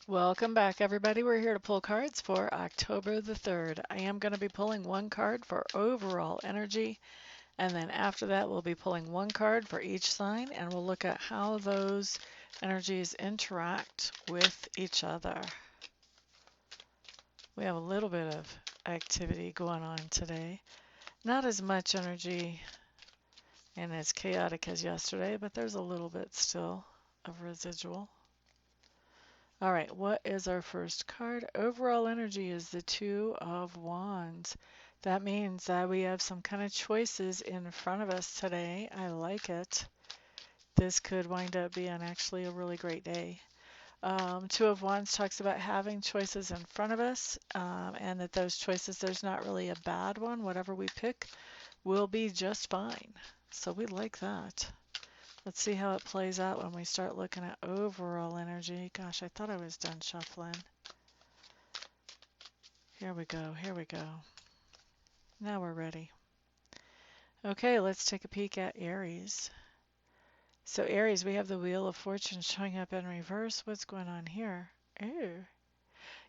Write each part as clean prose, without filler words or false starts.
Welcome back, everybody. We're here to pull cards for October the 3rd. I am going to be pulling one card for overall energy, and then after that, we'll be pulling one card for each sign, and we'll look at how those energies interact with each other. We have a little bit of activity going on today. Not as much energy and as chaotic as yesterday, but there's a little bit still of residual. All right, what is our first card? Overall energy is the Two of Wands. That means that we have some kind of choices in front of us today. I like it. This could wind up being actually a really great day. Two of Wands talks about having choices in front of us, and that those choices, there's not really a bad one. Whatever we pick will be just fine. So we like that. Let's see how it plays out when we start looking at overall energy. Gosh, I thought I was done shuffling. Here we go, here we go. Now we're ready. Okay, let's take a peek at Aries. So Aries, we have the Wheel of Fortune showing up in reverse. What's going on here? Ooh.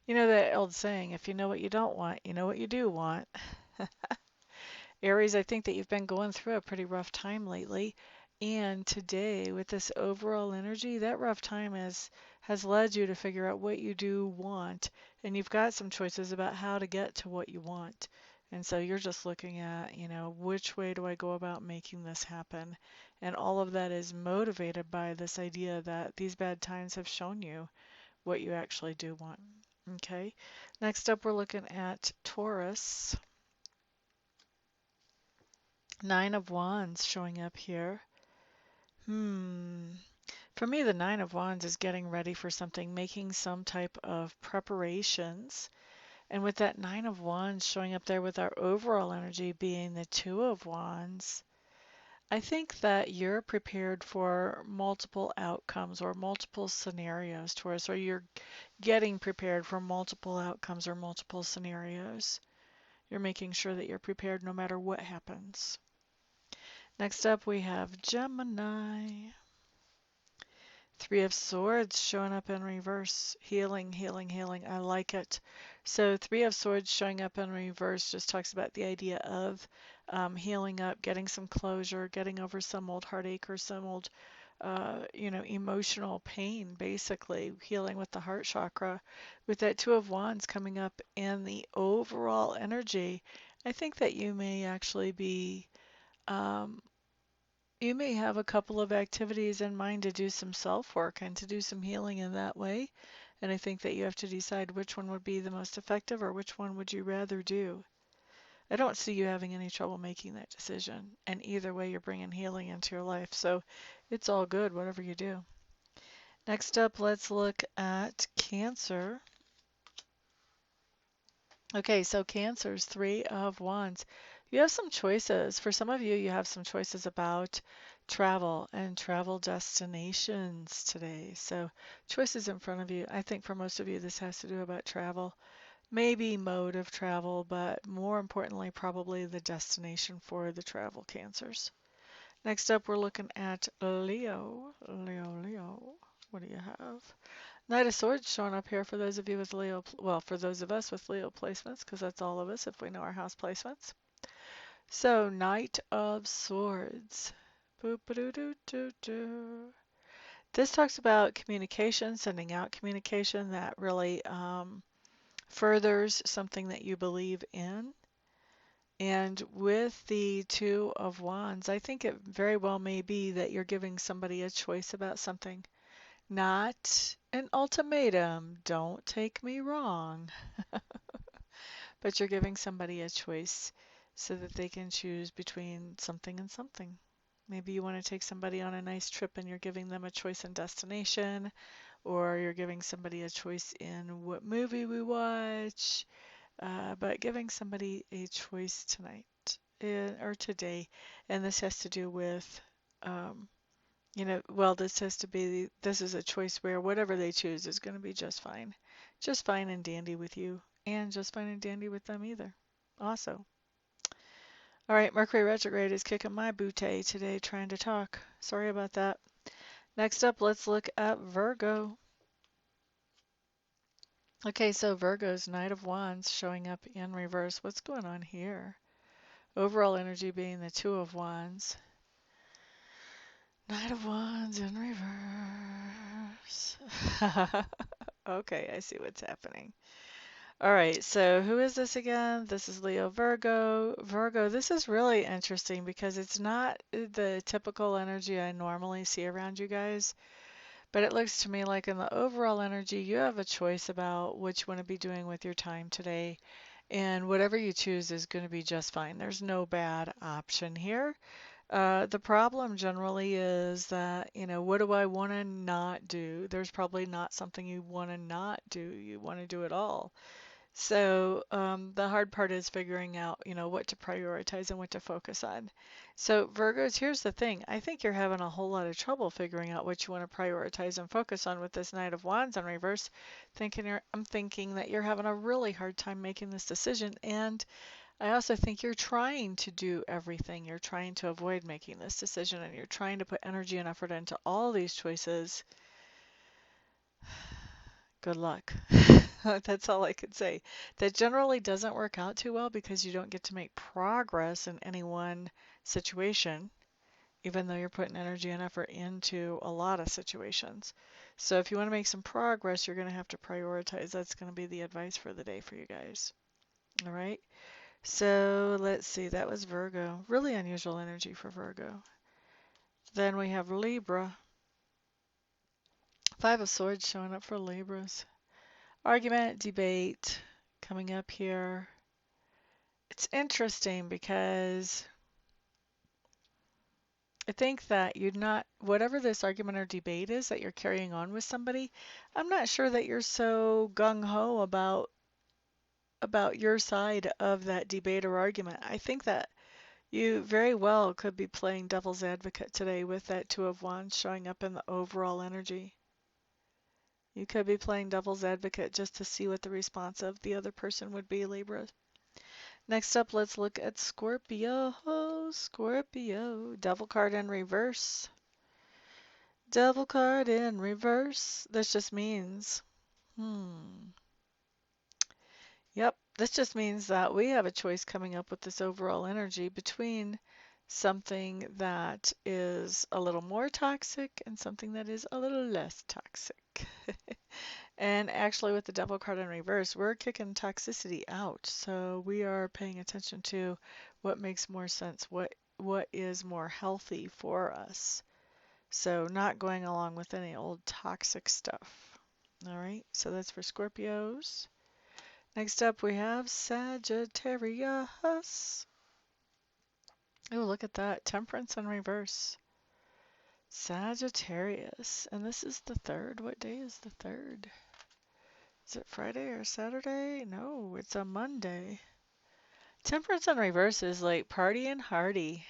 You know that old saying, if you know what you don't want, you know what you do want. Aries, I think that you've been going through a pretty rough time lately. And today, with this overall energy, that rough time has led you to figure out what you do want. And you've got some choices about how to get to what you want. And so you're just looking at, which way do I go about making this happen? And all of that is motivated by this idea that these bad times have shown you what you actually do want. Okay. Next up, we're looking at Taurus. Nine of Wands showing up here. For me, the Nine of Wands is getting ready for something, making some type of preparations. And with that Nine of Wands showing up there with our overall energy being the Two of Wands, I think that you're prepared for multiple outcomes or multiple scenarios, Taurus, or you're getting prepared for multiple outcomes or multiple scenarios. You're making sure that you're prepared no matter what happens. Next up, we have Gemini. Three of Swords showing up in reverse. Healing, healing, healing. I like it. So Three of Swords showing up in reverse just talks about the idea of healing up, getting some closure, getting over some old heartache or some old, emotional pain, basically. Healing with the heart chakra. With that Two of Wands coming up in the overall energy, I think that you may actually be um, you may have a couple of activities in mind to do some self-work and to do some healing in that way. And I think that you have to decide which one would be the most effective or which one would you rather do. I don't see you having any trouble making that decision. And either way, you're bringing healing into your life. So it's all good, whatever you do. Next up, let's look at Cancer. Okay, so Cancer's Three of Wands. You have some choices. For some of you, you have some choices about travel and travel destinations today. So choices in front of you. I think for most of you, this has to do about travel. Maybe mode of travel, but more importantly, probably the destination for the travel Cancers. Next up, we're looking at Leo. Leo. What do you have? Knight of Swords showing up here for those of you with Leo, well, for those of us with Leo placements, because that's all of us if we know our house placements. So, Knight of Swords. Boop-a-doo-doo-doo-doo. This talks about communication, sending out communication that really furthers something that you believe in. And with the Two of Wands, I think it very well may be that you're giving somebody a choice about something. Not an ultimatum, don't take me wrong, but you're giving somebody a choice so that they can choose between something and something. Maybe you want to take somebody on a nice trip and you're giving them a choice in destination, or you're giving somebody a choice in what movie we watch, but giving somebody a choice tonight or today. And this has to do with well, this is a choice where whatever they choose is going to be just fine. Just fine and dandy with you, and just fine and dandy with them either. Also. All right, Mercury retrograde is kicking my booty today trying to talk. Sorry about that. Next up, let's look at Virgo. Okay, so Virgo's Knight of Wands showing up in reverse. What's going on here? Overall energy being the Two of Wands. Knight of Wands in reverse. Okay, I see what's happening. All right, so who is this again? This is Leo Virgo. Virgo, this is really interesting because it's not the typical energy I normally see around you guys, but it looks to me like in the overall energy, you have a choice about what you want to be doing with your time today, and whatever you choose is going to be just fine. There's no bad option here. The problem generally is that, what do I want to not do? There's probably not something you want to not do. You want to do it all. So the hard part is figuring out, what to prioritize and what to focus on. So Virgos, here's the thing. I think you're having a whole lot of trouble figuring out what you want to prioritize and focus on with this Knight of Wands in reverse. I'm thinking that you're having a really hard time making this decision, and I also think you're trying to do everything. You're trying to avoid making this decision, and you're trying to put energy and effort into all these choices. Good luck. That's all I could say. That generally doesn't work out too well because you don't get to make progress in any one situation, even though you're putting energy and effort into a lot of situations. So if you want to make some progress, you're going to have to prioritize. That's going to be the advice for the day for you guys. All right. So let's see. That was Virgo. Really unusual energy for Virgo. Then we have Libra. Five of Swords showing up for Libras. Argument, debate coming up here. It's interesting because I think that you're not, whatever this argument or debate is that you're carrying on with somebody, I'm not sure that you're so gung-ho about your side of that debate or argument. I think that you very well could be playing devil's advocate today with that Two of Wands showing up in the overall energy. You could be playing devil's advocate just to see what the response of the other person would be, Libra. Next up, let's look at Scorpio. Scorpio. Devil card in reverse. Devil card in reverse. This just means, Yep, this just means that we have a choice coming up with this overall energy between something that is a little more toxic and something that is a little less toxic. And actually with the devil card in reverse, we're kicking toxicity out. So we are paying attention to what makes more sense, what is more healthy for us. So not going along with any old toxic stuff. All right, so that's for Scorpios. Next up we have Sagittarius. Oh, look at that. Temperance in reverse. Sagittarius. And this is the 3rd. What day is the 3rd? Is it Friday or Saturday? No, it's a Monday. Temperance in reverse is like party and hardy.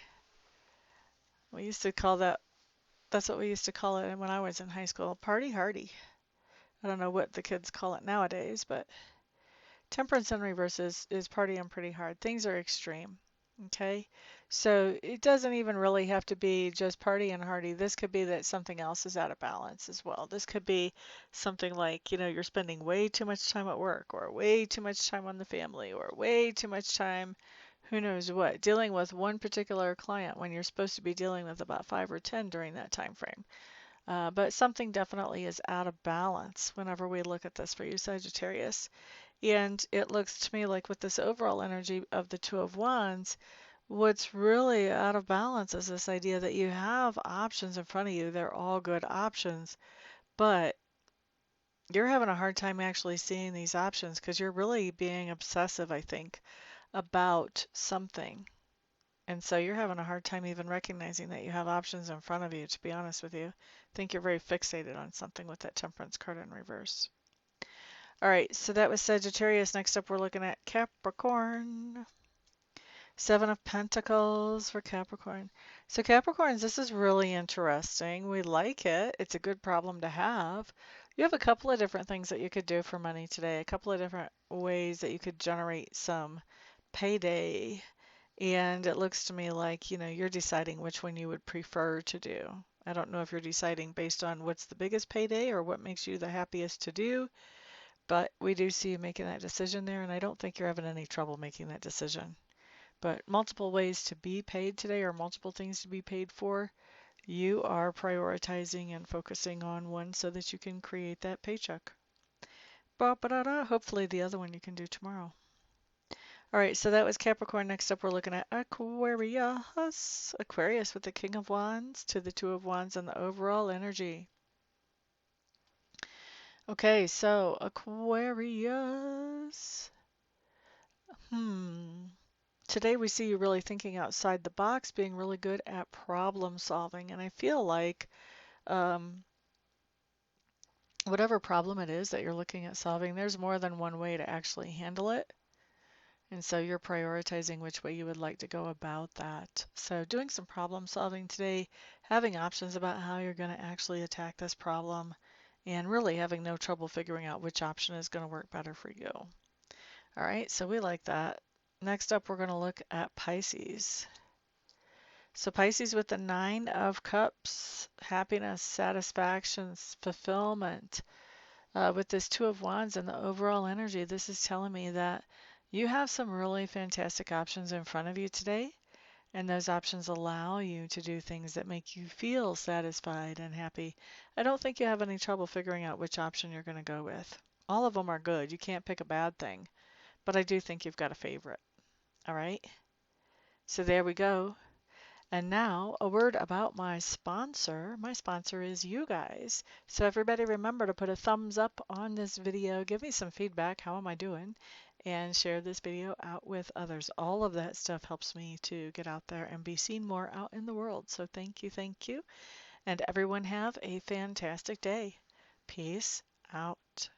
We used to call that's what we used to call it when I was in high school, party hardy. I don't know what the kids call it nowadays, but temperance in reverse is partying pretty hard. Things are extreme. Okay, so it doesn't even really have to be just party and hardy. This could be that something else is out of balance as well. This could be something like, you're spending way too much time at work, or way too much time on the family, or way too much time, who knows what, dealing with one particular client when you're supposed to be dealing with about 5 or 10 during that time frame. But something definitely is out of balance whenever we look at this for you, Sagittarius. And it looks to me like with this overall energy of the Two of Wands, what's really out of balance is this idea that you have options in front of you. They're all good options, but you're having a hard time actually seeing these options because you're really being obsessive, I think, about something. And so you're having a hard time even recognizing that you have options in front of you, to be honest with you. I think you're very fixated on something with that Temperance card in reverse. All right, so that was Sagittarius. Next up, we're looking at Capricorn. 7 of Pentacles for Capricorn. So Capricorns, this is really interesting. We like it. It's a good problem to have. You have a couple of different things that you could do for money today, a couple of different ways that you could generate some payday. And it looks to me like, you're deciding which one you would prefer to do. I don't know if you're deciding based on what's the biggest payday or what makes you the happiest to do. But we do see you making that decision there, and I don't think you're having any trouble making that decision. But multiple ways to be paid today, or multiple things to be paid for. You are prioritizing and focusing on one so that you can create that paycheck. Ba-ba-da-da. Hopefully the other one you can do tomorrow. All right, so that was Capricorn. Next up, we're looking at Aquarius. Aquarius with the King of Wands to the Two of Wands and the overall energy. Okay, so Aquarius. Today we see you really thinking outside the box, being really good at problem solving. And I feel like whatever problem it is that you're looking at solving, there's more than one way to actually handle it. And so you're prioritizing which way you would like to go about that. So doing some problem solving today, having options about how you're going to actually attack this problem, and really having no trouble figuring out which option is going to work better for you. All right, so we like that. Next up, we're going to look at Pisces. So Pisces with the Nine of Cups, happiness, satisfaction, fulfillment. With this Two of Wands and the overall energy, this is telling me that you have some really fantastic options in front of you today, and those options allow you to do things that make you feel satisfied and happy. I don't think you have any trouble figuring out which option you're going to go with. All of them are good. You can't pick a bad thing, but I do think you've got a favorite. All right? So there we go. And now a word about my sponsor. My sponsor is you guys. So everybody remember to put a thumbs up on this video. Give me some feedback. How am I doing? And share this video out with others. All of that stuff helps me to get out there and be seen more out in the world. So thank you, thank you. And everyone have a fantastic day. Peace out.